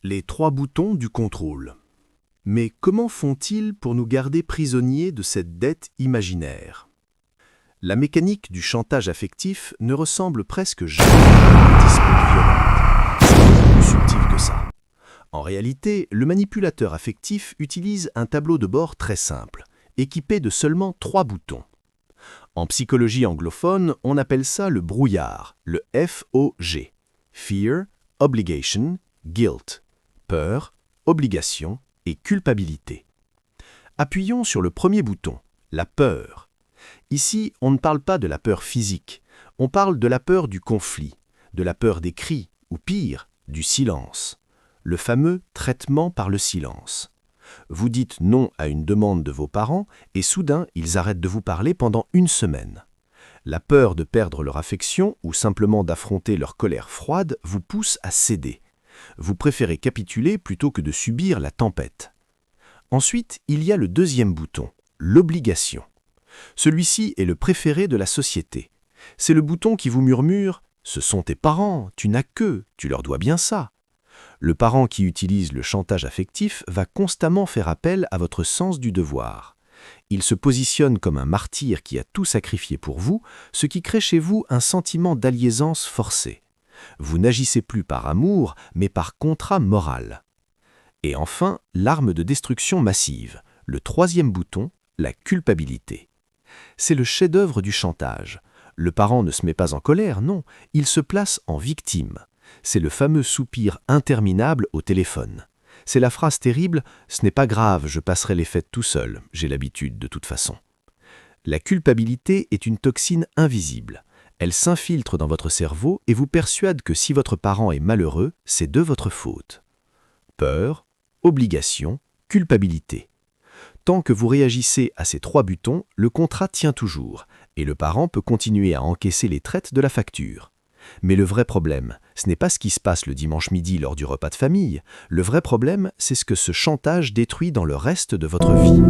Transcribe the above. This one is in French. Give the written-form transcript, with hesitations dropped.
Les 3 boutons du contrôle. Mais comment font-ils pour nous garder prisonniers de cette dette imaginaire? La mécanique du chantage affectif ne ressemble presque jamais à une dispute violente. C'est beaucoup plus subtil que ça. En réalité, le manipulateur affectif utilise un tableau de bord très simple, équipé de seulement 3 boutons. En psychologie anglophone, on appelle ça le brouillard, le FOG. Fear, Obligation, Guilt. Peur, obligation et culpabilité. Appuyons sur le premier bouton, la peur. Ici, on ne parle pas de la peur physique, on parle de la peur du conflit, de la peur des cris, ou pire, du silence. Le fameux traitement par le silence. Vous dites non à une demande de vos parents et soudain, ils arrêtent de vous parler pendant 1 semaine. La peur de perdre leur affection ou simplement d'affronter leur colère froide vous pousse à céder. Vous préférez capituler plutôt que de subir la tempête. Ensuite, il y a le deuxième bouton, l'obligation. Celui-ci est le préféré de la société. C'est le bouton qui vous murmure « Ce sont tes parents, tu n'as qu'eux, tu leur dois bien ça ». Le parent qui utilise le chantage affectif va constamment faire appel à votre sens du devoir. Il se positionne comme un martyr qui a tout sacrifié pour vous, ce qui crée chez vous un sentiment d'alliésance forcée. Vous n'agissez plus par amour, mais par contrat moral. Et enfin, l'arme de destruction massive, le 3e bouton, la culpabilité. C'est le chef-d'œuvre du chantage. Le parent ne se met pas en colère, non, il se place en victime. C'est le fameux soupir interminable au téléphone. C'est la phrase terrible « Ce n'est pas grave, je passerai les fêtes tout seul, j'ai l'habitude de toute façon ». La culpabilité est une toxine invisible. Elle s'infiltre dans votre cerveau et vous persuade que si votre parent est malheureux, c'est de votre faute. Peur, obligation, culpabilité. Tant que vous réagissez à ces 3 boutons, le contrat tient toujours et le parent peut continuer à encaisser les traites de la facture. Mais le vrai problème, ce n'est pas ce qui se passe le dimanche midi lors du repas de famille. Le vrai problème, c'est ce que ce chantage détruit dans le reste de votre vie.